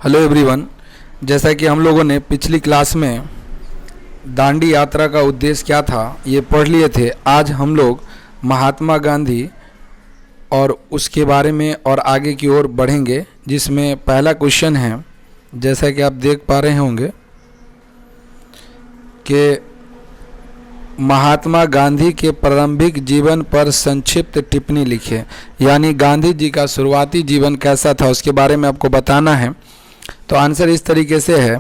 Hello everyone. जैसा कि हम लोगों ने पिछली क्लास में दांडी यात्रा का उद्देश्य क्या था ये पढ़ लिए थे। आज हम लोग महात्मा गांधी और उसके बारे में और आगे की ओर बढ़ेंगे, जिसमें पहला क्वेश्चन है, जैसा कि आप देख पा रहे होंगे कि महात्मा गांधी के प्रारंभिक जीवन पर संक्षिप्त टिप्पणी लिखे। यानी गांधी जी का शुरुआती जीवन कैसा था उसके बारे में आपको बताना है। तो आंसर इस तरीके से है,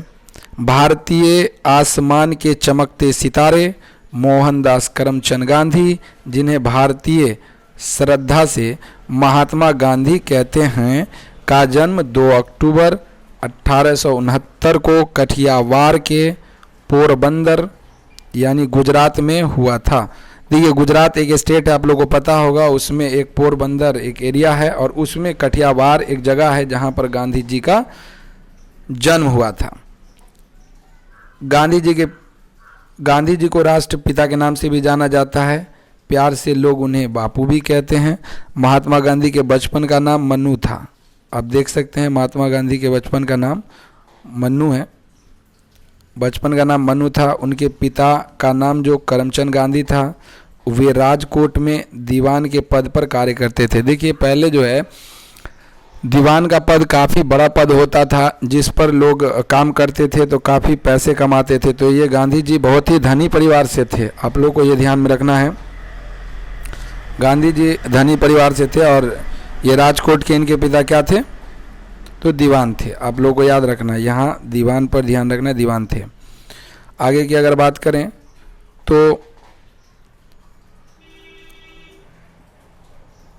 भारतीय आसमान के चमकते सितारे मोहनदास करमचंद गांधी, जिन्हें भारतीय श्रद्धा से महात्मा गांधी कहते हैं, का जन्म 2 अक्टूबर 1869 को कठियावाड़ के पोरबंदर यानी गुजरात में हुआ था। देखिए, गुजरात एक स्टेट है, आप लोगों को पता होगा, उसमें एक पोरबंदर एक एरिया है और उसमें कठियावाड़ एक जगह है जहां पर गांधी जी का जन्म हुआ था। गांधी जी को राष्ट्रपिता के नाम से भी जाना जाता है, प्यार से लोग उन्हें बापू भी कहते हैं। महात्मा गांधी के बचपन का नाम मन्नू था। आप देख सकते हैं महात्मा गांधी के बचपन का नाम मन्नू है, बचपन का नाम मन्नू था। उनके पिता का नाम जो करमचंद गांधी था, वे राजकोट में दीवान के पद पर कार्य करते थे। देखिए, पहले जो है दीवान का पद काफ़ी बड़ा पद होता था, जिस पर लोग काम करते थे तो काफ़ी पैसे कमाते थे। तो ये गांधी जी बहुत ही धनी परिवार से थे, आप लोग को ये ध्यान में रखना है। गांधी जी धनी परिवार से थे और ये राजकोट के इनके पिता क्या थे, तो दीवान थे। आप लोग को याद रखना है, यहाँ दीवान पर ध्यान रखना है, दीवान थे। आगे की अगर बात करें तो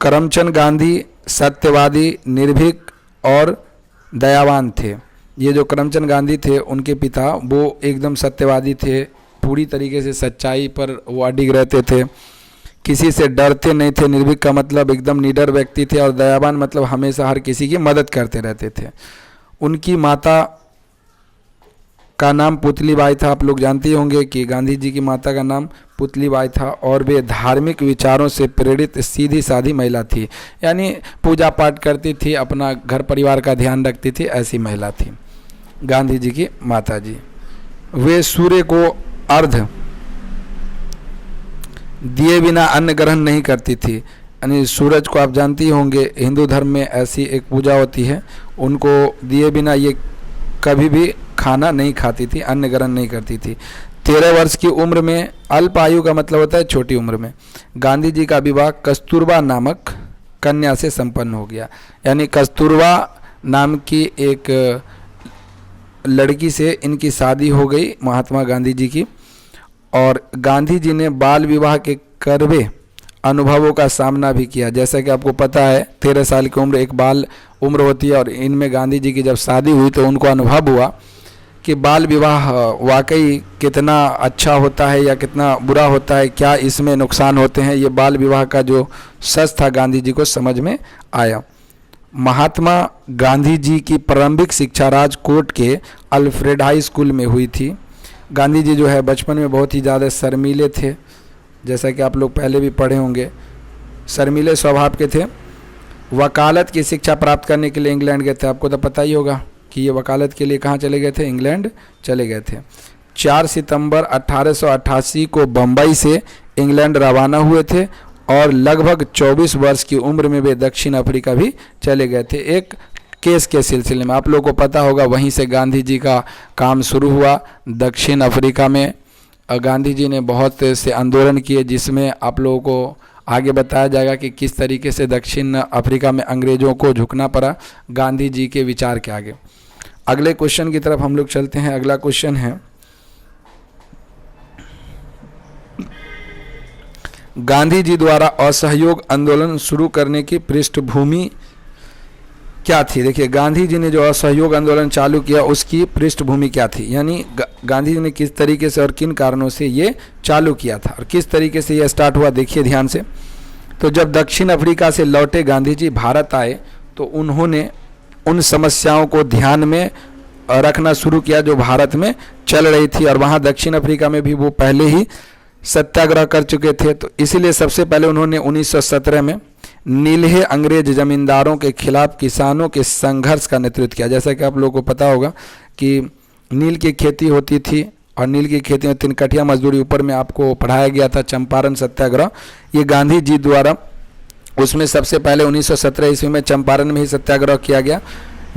करमचंद गांधी सत्यवादी, निर्भीक और दयावान थे। ये जो करमचंद गांधी थे, उनके पिता वो एकदम सत्यवादी थे, पूरी तरीके से सच्चाई पर वो अडिग रहते थे, किसी से डरते नहीं थे। निर्भीक का मतलब एकदम निडर व्यक्ति थे और दयावान मतलब हमेशा हर किसी की मदद करते रहते थे। उनकी माता का नाम पुतलीबाई था। आप लोग जानते ही होंगे कि गांधी जी की माता का नाम पुतलीबाई था और वे धार्मिक विचारों से प्रेरित सीधी सादी महिला थी, यानी पूजा पाठ करती थी, अपना घर परिवार का ध्यान रखती थी, ऐसी महिला थी गांधी जी की माता जी। वे सूर्य को अर्घ दिए बिना अन्न ग्रहण नहीं करती थी। यानी सूरज को आप जानती होंगे, हिंदू धर्म में ऐसी एक पूजा होती है, उनको दिए बिना ये कभी भी खाना नहीं खाती थी, अन्न ग्रहण नहीं करती थी। 13 वर्ष की उम्र में, अल्प आयु का मतलब होता है छोटी उम्र में, गांधी जी का विवाह कस्तूरबा नामक कन्या से संपन्न हो गया। यानी कस्तूरबा नाम की एक लड़की से इनकी शादी हो गई महात्मा गांधी जी की। और गांधी जी ने बाल विवाह के कड़वे अनुभवों का सामना भी किया। जैसा कि आपको पता है, 13 साल की उम्र एक बाल उम्र होती है और इनमें गांधी जी की जब शादी हुई तो उनको अनुभव हुआ कि बाल विवाह वाकई कितना अच्छा होता है या कितना बुरा होता है, क्या इसमें नुकसान होते हैं। ये बाल विवाह का जो सच था गांधी जी को समझ में आया। महात्मा गांधी जी की प्रारंभिक शिक्षा राजकोट के अल्फ्रेड हाई स्कूल में हुई थी। गांधी जी जो है बचपन में बहुत ही ज़्यादा शर्मीले थे, जैसा कि आप लोग पहले भी पढ़े होंगे, शर्मीले स्वभाव के थे। वकालत की शिक्षा प्राप्त करने के लिए इंग्लैंड गए थे। आपको तो पता ही होगा कि ये वकालत के लिए कहाँ चले गए थे, इंग्लैंड चले गए थे। 4 सितंबर 1888 को बम्बई से इंग्लैंड रवाना हुए थे और लगभग 24 वर्ष की उम्र में वे दक्षिण अफ्रीका भी चले गए थे, एक केस के सिलसिले में। आप लोगों को पता होगा, वहीं से गांधी जी का काम शुरू हुआ दक्षिण अफ्रीका में। गांधी जी ने बहुत से आंदोलन किए, जिसमें आप लोगों को आगे बताया जाएगा कि किस तरीके से दक्षिण अफ्रीका में अंग्रेज़ों को झुकना पड़ा गांधी जी के विचार के आगे। अगले क्वेश्चन की तरफ हम लोग चलते हैं। अगला क्वेश्चन है, गांधी जी द्वारा असहयोग आंदोलन शुरू करने की पृष्ठभूमि क्या थी। देखिए, गांधी जी ने जो असहयोग आंदोलन चालू किया उसकी पृष्ठभूमि क्या थी, यानी गांधी जी ने किस तरीके से और किन कारणों से ये चालू किया था और किस तरीके से ये स्टार्ट हुआ, देखिए ध्यान से। तो जब दक्षिण अफ्रीका से लौटे गांधी जी भारत आए तो उन्होंने उन समस्याओं को ध्यान में रखना शुरू किया जो भारत में चल रही थी, और वहाँ दक्षिण अफ्रीका में भी वो पहले ही सत्याग्रह कर चुके थे। तो इसीलिए सबसे पहले उन्होंने 1917 में नीलहे अंग्रेज जमींदारों के खिलाफ किसानों के संघर्ष का नेतृत्व किया। जैसा कि आप लोगों को पता होगा कि नील की खेती होती थी और नील की खेती में तिनकठिया मजदूरी, ऊपर में आपको पढ़ाया गया था चंपारण सत्याग्रह, ये गांधी जी द्वारा उसमें सबसे पहले 1917 ईस्वी में चंपारण में ही सत्याग्रह किया गया।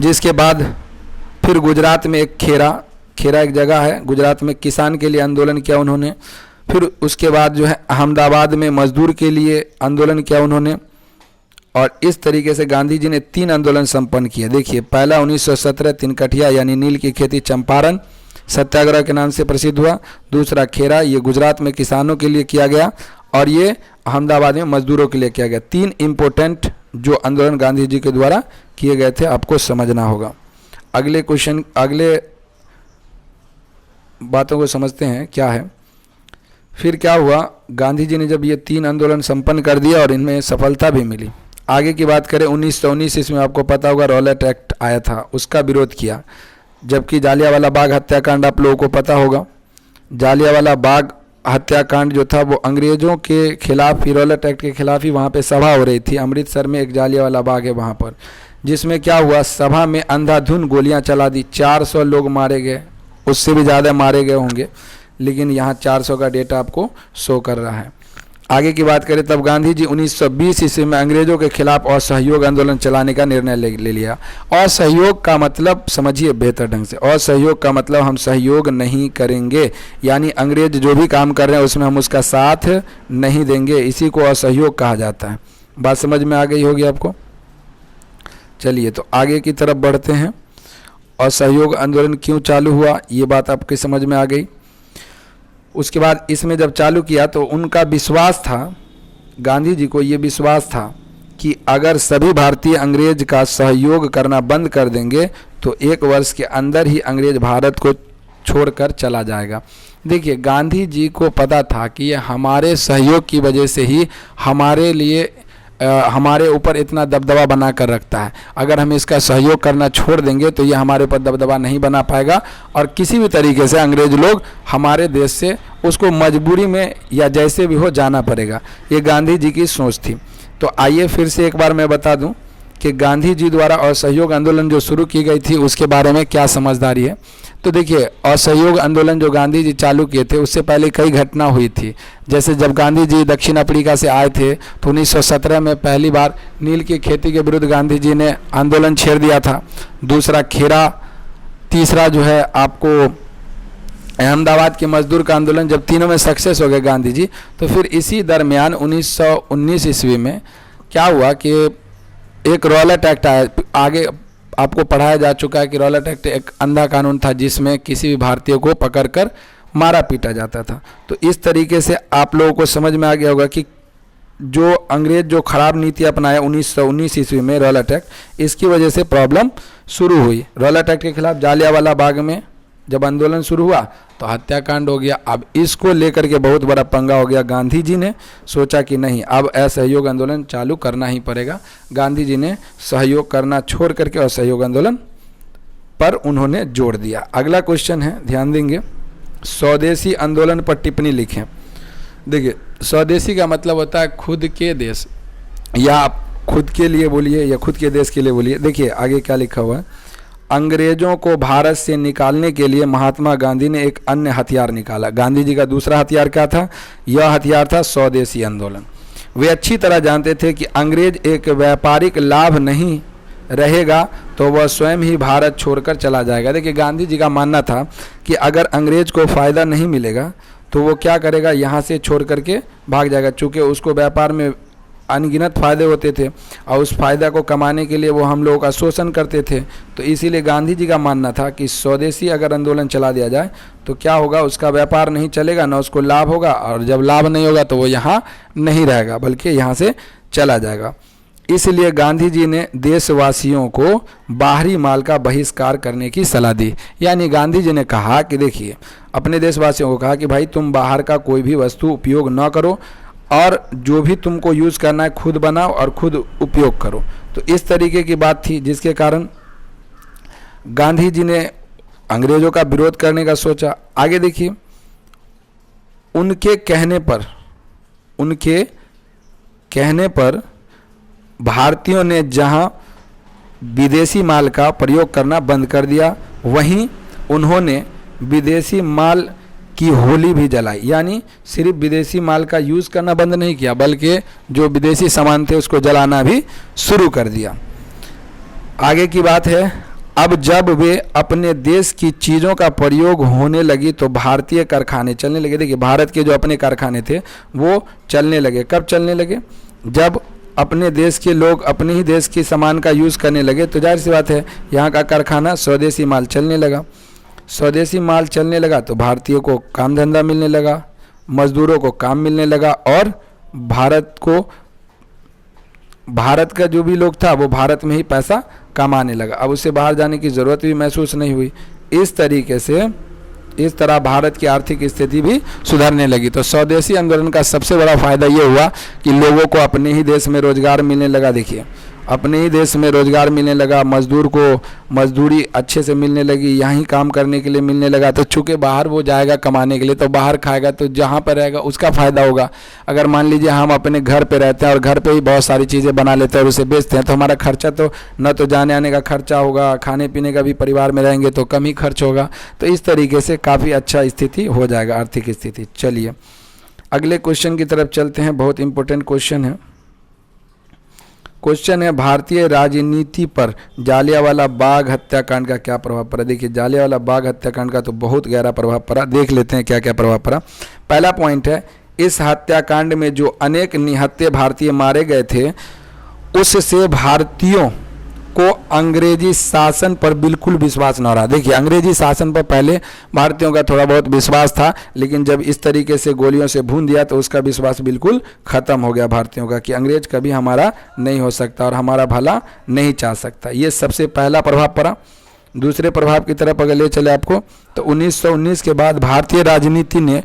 जिसके बाद फिर गुजरात में एक खेरा एक जगह है, गुजरात में किसान के लिए आंदोलन किया उन्होंने। फिर उसके बाद जो है अहमदाबाद में मजदूर के लिए आंदोलन किया उन्होंने। और इस तरीके से गांधी जी ने 3 आंदोलन संपन्न किए। देखिए, पहला 1917 तिनकठिया यानी नील की खेती चंपारण सत्याग्रह के नाम से प्रसिद्ध हुआ। दूसरा खेरा, ये गुजरात में किसानों के लिए किया गया, और ये अहमदाबाद में मजदूरों के लिए किया गया। 3 इम्पोर्टेंट जो आंदोलन गांधी जी के द्वारा किए गए थे, आपको समझना होगा। अगले क्वेश्चन, अगले बातों को समझते हैं क्या है। फिर क्या हुआ, गांधी जी ने जब ये 3 आंदोलन संपन्न कर दिया और इनमें सफलता भी मिली। आगे की बात करें, 1919 इसमें आपको पता होगा रॉलेट एक्ट आया था, उसका विरोध किया। जबकि जालियांवाला बाग हत्याकांड आप लोगों को पता होगा, जालियांवाला बाग हत्याकांड जो था वो अंग्रेज़ों के खिलाफ ही, रॉलेट एक्ट के खिलाफ ही वहाँ पे सभा हो रही थी। अमृतसर में एक जालियांवाला बाग है वहाँ पर, जिसमें क्या हुआ, सभा में अंधाधुंध गोलियाँ चला दी, 400 लोग मारे गए, उससे भी ज़्यादा मारे गए होंगे, लेकिन यहाँ 400 का डेटा आपको शो कर रहा है। आगे की बात करें, तब गांधी जी 1920 ईस्वी में अंग्रेजों के खिलाफ असहयोग आंदोलन चलाने का निर्णय ले लिया। असहयोग का मतलब समझिए बेहतर ढंग से, असहयोग का मतलब हम सहयोग नहीं करेंगे, यानी अंग्रेज जो भी काम कर रहे हैं उसमें हम उसका साथ नहीं देंगे, इसी को असहयोग कहा जाता है। बात समझ में आ गई होगी आपको। चलिए तो आगे की तरफ बढ़ते हैं। असहयोग आंदोलन क्यों चालू हुआ, ये बात आपकी समझ में आ गई। उसके बाद इसमें जब चालू किया तो उनका विश्वास था, गांधी जी को ये विश्वास था कि अगर सभी भारतीय अंग्रेज का सहयोग करना बंद कर देंगे तो 1 वर्ष के अंदर ही अंग्रेज भारत को छोड़कर चला जाएगा। देखिए, गांधी जी को पता था कि ये हमारे सहयोग की वजह से ही हमारे लिए हमारे ऊपर इतना दबदबा बना कर रखता है। अगर हम इसका सहयोग करना छोड़ देंगे तो ये हमारे ऊपर दबदबा नहीं बना पाएगा, और किसी भी तरीके से अंग्रेज लोग हमारे देश से उसको मजबूरी में या जैसे भी हो जाना पड़ेगा। ये गांधी जी की सोच थी। तो आइए फिर से एक बार मैं बता दूं कि गांधी जी द्वारा असहयोग आंदोलन जो शुरू की गई थी उसके बारे में क्या समझदारी है। तो देखिए, असहयोग आंदोलन जो गांधी जी चालू किए थे उससे पहले कई घटना हुई थी। जैसे जब गांधी जी दक्षिण अफ्रीका से आए थे तो 1917 में पहली बार नील की खेती के विरुद्ध गांधी जी ने आंदोलन छेड़ दिया था। दूसरा खेरा, तीसरा जो है आपको अहमदाबाद के मजदूर का आंदोलन, जब तीनों में सक्सेस हो गए गांधी जी, तो फिर इसी दरमियान 1919 ईस्वी में क्या हुआ कि एक रॉलेट एक्ट आया। आगे आपको पढ़ाया जा चुका है कि रॉलेट एक्ट एक अंधा कानून था जिसमें किसी भी भारतीय को पकड़कर मारा पीटा जाता था। तो इस तरीके से आप लोगों को समझ में आ गया होगा कि जो अंग्रेज जो खराब नीति अपनाया 1919 ईस्वी में रॉलेट एक्ट, इसकी वजह से प्रॉब्लम शुरू हुई। रॉलेट एक्ट के खिलाफ जालियांवाला बाग में जब आंदोलन शुरू हुआ तो हत्याकांड हो गया। अब इसको लेकर के बहुत बड़ा पंगा हो गया। गांधी जी ने सोचा कि नहीं, अब असहयोग आंदोलन चालू करना ही पड़ेगा। गांधी जी ने सहयोग करना छोड़ करके असहयोग आंदोलन पर उन्होंने जोड़ दिया। अगला क्वेश्चन है, ध्यान देंगे, स्वदेशी आंदोलन पर टिप्पणी लिखें। देखिए, स्वदेशी का मतलब होता है खुद के देश, या आप खुद के लिए बोलिए या खुद के देश के लिए बोलिए। देखिए आगे क्या लिखा हुआ है, अंग्रेजों को भारत से निकालने के लिए महात्मा गांधी ने एक अन्य हथियार निकाला। गांधी जी का दूसरा हथियार क्या था? यह हथियार था स्वदेशी आंदोलन। वे अच्छी तरह जानते थे कि अंग्रेज एक व्यापारिक लाभ नहीं रहेगा तो वह स्वयं ही भारत छोड़कर चला जाएगा। देखिए, गांधी जी का मानना था कि अगर अंग्रेज को फ़ायदा नहीं मिलेगा तो वो क्या करेगा, यहाँ से छोड़ करके भाग जाएगा। चूँकि उसको व्यापार में अनगिनत फ़ायदे होते थे और उस फ़ायदा को कमाने के लिए वो हम लोगों का शोषण करते थे। तो इसीलिए गांधी जी का मानना था कि स्वदेशी अगर आंदोलन चला दिया जाए तो क्या होगा, उसका व्यापार नहीं चलेगा, ना उसको लाभ होगा, और जब लाभ नहीं होगा तो वो यहाँ नहीं रहेगा बल्कि यहाँ से चला जाएगा। इसलिए गांधी जी ने देशवासियों को बाहरी माल का बहिष्कार करने की सलाह दी। यानी गांधी जी ने कहा कि देखिए, अपने देशवासियों को कहा कि भाई तुम बाहर का कोई भी वस्तु उपयोग न करो और जो भी तुमको यूज़ करना है खुद बनाओ और खुद उपयोग करो। तो इस तरीके की बात थी जिसके कारण गांधी जी ने अंग्रेज़ों का विरोध करने का सोचा। आगे देखिए, उनके कहने पर भारतीयों ने जहां विदेशी माल का प्रयोग करना बंद कर दिया, वहीं उन्होंने विदेशी माल की होली भी जलाई। यानी सिर्फ विदेशी माल का यूज़ करना बंद नहीं किया, बल्कि जो विदेशी सामान थे उसको जलाना भी शुरू कर दिया। आगे की बात है, अब जब वे अपने देश की चीज़ों का प्रयोग होने लगी तो भारतीय कारखाने चलने लगे। देखिए, भारत के जो अपने कारखाने थे वो चलने लगे। कब चलने लगे? जब अपने देश के लोग अपने ही देश के सामान का यूज़ करने लगे तो जाहिर सी बात है यहाँ का कारखाना स्वदेशी माल चलने लगा। स्वदेशी माल चलने लगा तो भारतीयों को काम धंधा मिलने लगा, मजदूरों को काम मिलने लगा, और भारत का जो भी लोग था वो भारत में ही पैसा कमाने लगा। अब उसे बाहर जाने की ज़रूरत भी महसूस नहीं हुई। इस तरीके से इस तरह भारत की आर्थिक स्थिति भी सुधरने लगी। तो स्वदेशी आंदोलन का सबसे बड़ा फायदा ये हुआ कि लोगों को अपने ही देश में रोजगार मिलने लगा। देखिए, अपने ही देश में रोजगार मिलने लगा, मजदूर को मजदूरी अच्छे से मिलने लगी, यहीं काम करने के लिए मिलने लगा। तो चूंकि बाहर वो जाएगा कमाने के लिए तो बाहर खाएगा, तो जहाँ पर रहेगा उसका फ़ायदा होगा। अगर मान लीजिए हम अपने घर पे रहते हैं और घर पे ही बहुत सारी चीज़ें बना लेते हैं और उसे बेचते हैं, तो हमारा खर्चा तो न तो जाने आने का खर्चा होगा, खाने पीने का भी परिवार में रहेंगे तो कम ही खर्च होगा। तो इस तरीके से काफ़ी अच्छा स्थिति हो जाएगा, आर्थिक स्थिति। चलिए अगले क्वेश्चन की तरफ चलते हैं। बहुत इंपॉर्टेंट क्वेश्चन है। क्वेश्चन है, भारतीय राजनीति पर जालियांवाला बाग हत्याकांड का क्या प्रभाव पड़ा? देखिए, जालियांवाला बाग हत्याकांड का तो बहुत गहरा प्रभाव पड़ा। देख लेते हैं क्या क्या प्रभाव पड़ा। पहला पॉइंट है, इस हत्याकांड में जो अनेक निहत्थे भारतीय मारे गए थे, उससे भारतीयों को अंग्रेजी शासन पर बिल्कुल विश्वास न रहा। देखिए, अंग्रेजी शासन पर पहले भारतीयों का थोड़ा बहुत विश्वास था, लेकिन जब इस तरीके से गोलियों से भून दिया तो उसका विश्वास बिल्कुल ख़त्म हो गया भारतीयों का, कि अंग्रेज कभी हमारा नहीं हो सकता और हमारा भला नहीं चाह सकता। ये सबसे पहला प्रभाव पड़ा। दूसरे प्रभाव की तरफ अगर ले चले आपको, तो 1919 के बाद भारतीय राजनीति ने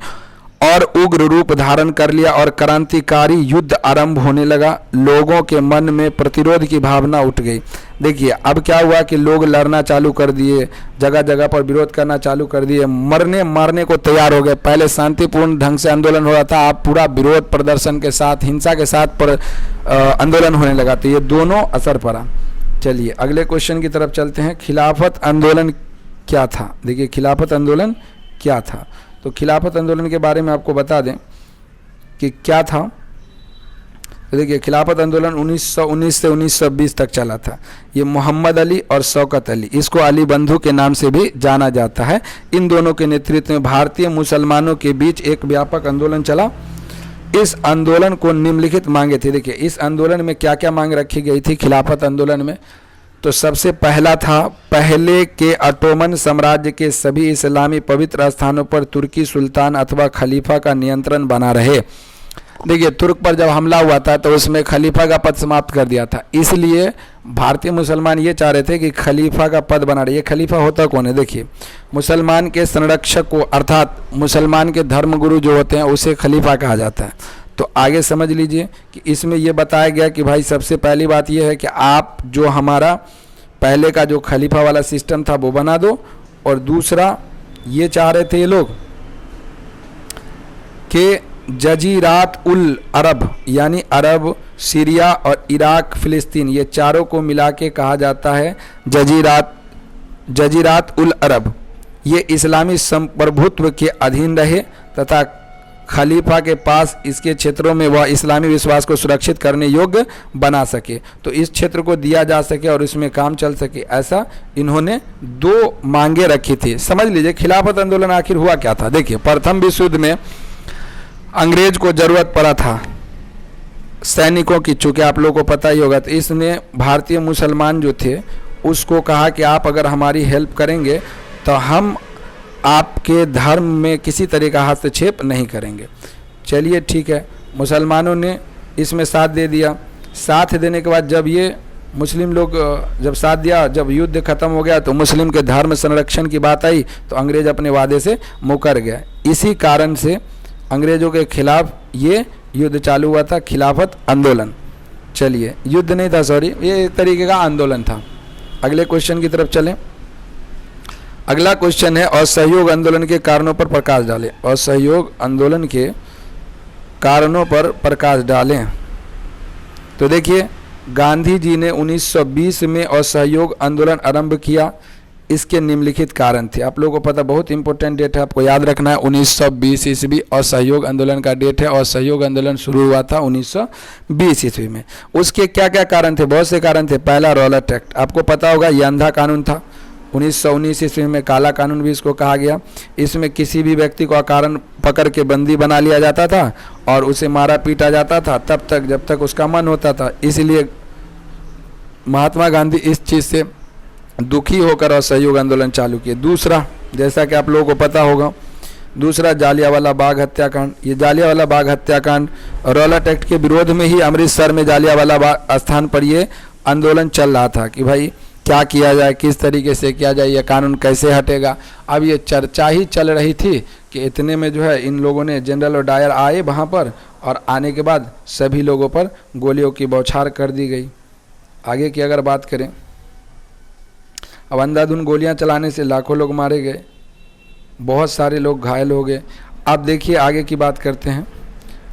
और उग्र रूप धारण कर लिया और क्रांतिकारी युद्ध आरंभ होने लगा। लोगों के मन में प्रतिरोध की भावना उठ गई। देखिए, अब क्या हुआ कि लोग लड़ना चालू कर दिए, जगह जगह पर विरोध करना चालू कर दिए, मरने मारने को तैयार हो गए। पहले शांतिपूर्ण ढंग से आंदोलन हो रहा था, अब पूरा विरोध प्रदर्शन के साथ, हिंसा के साथ आंदोलन होने लगा। तो ये दोनों असर पड़ा। चलिए अगले क्वेश्चन की तरफ चलते हैं। खिलाफत आंदोलन क्या था? देखिए, खिलाफत आंदोलन क्या था? तो खिलाफत आंदोलन के बारे में आपको बता दें कि क्या था। तो देखिए, खिलाफत आंदोलन 1919 से 1920 तक चला था। ये मोहम्मद अली और शौकत अली, इसको अली बंधु के नाम से भी जाना जाता है, इन दोनों के नेतृत्व में भारतीय मुसलमानों के बीच एक व्यापक आंदोलन चला। इस आंदोलन को निम्नलिखित मांगे थी। देखिए, इस आंदोलन में क्या क्या मांग रखी गई थी खिलाफत आंदोलन में? तो सबसे पहला था, पहले के ऑटोमन साम्राज्य के सभी इस्लामी पवित्र स्थानों पर तुर्की सुल्तान अथवा खलीफा का नियंत्रण बना रहे। देखिए, तुर्क पर जब हमला हुआ था तो उसमें खलीफा का पद समाप्त कर दिया था, इसलिए भारतीय मुसलमान ये चाह रहे थे कि खलीफा का पद बना रहे। ये खलीफा होता कौन है? देखिए, मुसलमान के संरक्षक को, अर्थात मुसलमान के धर्मगुरु जो होते हैं उसे खलीफा कहा जाता है। तो आगे समझ लीजिए कि इसमें यह बताया गया कि भाई सबसे पहली बात यह है कि आप जो हमारा पहले का जो खलीफा वाला सिस्टम था वो बना दो, और दूसरा ये चाह रहे थे ये लोग कि जजीरात उल अरब, यानी अरब, सीरिया और इराक, फिलिस्तीन, ये चारों को मिला के कहा जाता है जजीरात उल अरब, ये इस्लामी संप्रभुत्व के अधीन रहे तथा खलीफा के पास इसके क्षेत्रों में वह इस्लामी विश्वास को सुरक्षित करने योग्य बना सके, तो इस क्षेत्र को दिया जा सके और इसमें काम चल सके। ऐसा इन्होंने दो मांगे रखी थी। समझ लीजिए खिलाफत आंदोलन आखिर हुआ क्या था। देखिए, प्रथम विश्व युद्ध में अंग्रेज को जरूरत पड़ा था सैनिकों की, चूँकि आप लोगों को पता ही होगा, तो इसने भारतीय मुसलमान जो थे उसको कहा कि आप अगर हमारी हेल्प करेंगे तो हम आपके धर्म में किसी तरह का हस्तक्षेप नहीं करेंगे। चलिए ठीक है, मुसलमानों ने इसमें साथ दे दिया। साथ देने के बाद जब ये मुस्लिम लोग जब साथ दिया, जब युद्ध खत्म हो गया तो मुस्लिम के धर्म संरक्षण की बात आई तो अंग्रेज अपने वादे से मुकर गया। इसी कारण से अंग्रेज़ों के खिलाफ ये युद्ध चालू हुआ था, खिलाफत आंदोलन। चलिए, युद्ध नहीं था, सॉरी, ये एक तरीके का आंदोलन था। अगले क्वेश्चन की तरफ चलें। अगला क्वेश्चन है, असहयोग आंदोलन के कारणों पर प्रकाश डालें। असहयोग आंदोलन के कारणों पर प्रकाश डालें। तो देखिए, गांधी जी ने 1920 में असहयोग आंदोलन आरंभ किया, इसके निम्नलिखित कारण थे। आप लोगों को पता, बहुत इंपॉर्टेंट डेट है, आपको याद रखना है। 1920 ईस्वी असहयोग आंदोलन का डेट है। असहयोग आंदोलन शुरू हुआ था 1920 ईस्वी में। उसके क्या क्या कारण थे? बहुत से कारण थे। पहला रॉलेट एक्ट, आपको पता होगा, ये अंधा कानून था। 1919 ईस्वी में काला कानून भी इसको कहा गया। इसमें किसी भी व्यक्ति को अकारण पकड़ के बंदी बना लिया जाता था और उसे मारा पीटा जाता था तब तक जब तक उसका मन होता था। इसलिए महात्मा गांधी इस चीज़ से दुखी होकर असहयोग आंदोलन चालू किए। दूसरा, जैसा कि आप लोगों को पता होगा, दूसरा जालियांवाला बाग हत्याकांड। ये जालियांवाला बाग हत्याकांड रॉलेट एक्ट के विरोध में ही अमृतसर में जालियांवाला बाग स्थान पर ये आंदोलन चल रहा था कि भाई क्या किया जाए, किस तरीके से किया जाए, यह कानून कैसे हटेगा। अब ये चर्चा ही चल रही थी कि इतने में जो है इन लोगों ने, जनरल और डायर आए वहाँ पर, और आने के बाद सभी लोगों पर गोलियों की बौछार कर दी गई। आगे की अगर बात करें, अब अंधाधुंध गोलियां चलाने से लाखों लोग मारे गए, बहुत सारे लोग घायल हो गए। अब देखिए आगे की बात करते हैं।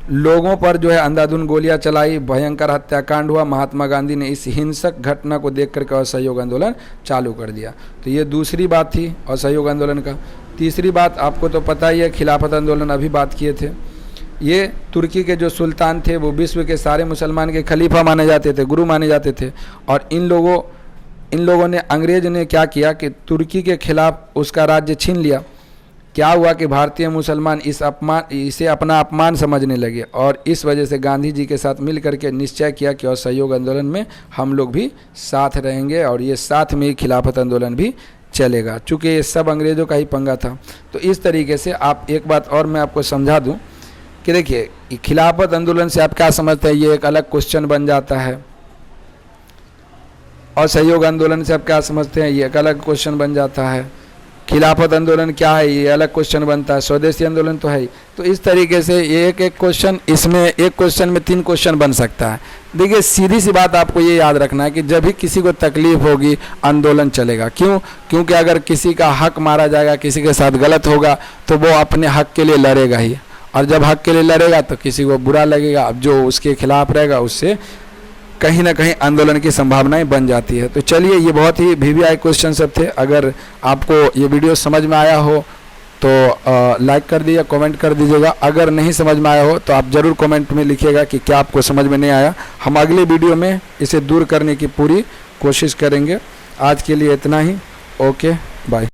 लोगों पर जो है अंधाधुंध गोलियां चलाई, भयंकर हत्याकांड हुआ। महात्मा गांधी ने इस हिंसक घटना को देख करके असहयोग आंदोलन चालू कर दिया। तो ये दूसरी बात थी असहयोग आंदोलन का। तीसरी बात आपको तो पता ही है, खिलाफत आंदोलन अभी बात किए थे। ये तुर्की के जो सुल्तान थे वो विश्व के सारे मुसलमान के खलीफा माने जाते थे, गुरु माने जाते थे। और इन लोगों ने, अंग्रेज ने क्या किया कि तुर्की के खिलाफ उसका राज्य छीन लिया। क्या हुआ कि भारतीय मुसलमान इसे अपना अपमान समझने लगे और इस वजह से गांधी जी के साथ मिल करके निश्चय किया कि असहयोग आंदोलन में हम लोग भी साथ रहेंगे और ये साथ में ही खिलाफत आंदोलन भी चलेगा, चूँकि ये सब अंग्रेज़ों का ही पंगा था। तो इस तरीके से आप, एक बात और मैं आपको समझा दूँ कि देखिए, खिलाफत आंदोलन से आप क्या समझते हैं, ये एक अलग क्वेश्चन बन जाता है। और सहयोग आंदोलन से आप क्या समझते हैं, ये एक अलग क्वेश्चन बन जाता है। खिलाफत आंदोलन क्या है, ये अलग क्वेश्चन बनता है। स्वदेशी आंदोलन तो है ही। तो इस तरीके से एक एक क्वेश्चन, इसमें एक क्वेश्चन में 3 क्वेश्चन बन सकता है। देखिए सीधी सी बात आपको ये याद रखना है कि जब भी किसी को तकलीफ होगी आंदोलन चलेगा। क्यों? क्योंकि अगर किसी का हक मारा जाएगा, किसी के साथ गलत होगा, तो वो अपने हक के लिए लड़ेगा ही, और जब हक के लिए लड़ेगा तो किसी को बुरा लगेगा। अब जो उसके खिलाफ रहेगा उससे कहीं ना कहीं आंदोलन की संभावनाएं बन जाती है। तो चलिए, ये बहुत ही वीवीआई क्वेश्चन सब थे। अगर आपको ये वीडियो समझ में आया हो तो लाइक कर दीजिए, कमेंट कर दीजिएगा। अगर नहीं समझ में आया हो तो आप ज़रूर कमेंट में लिखिएगा कि क्या आपको समझ में नहीं आया। हम अगले वीडियो में इसे दूर करने की पूरी कोशिश करेंगे। आज के लिए इतना ही। Okay, bye.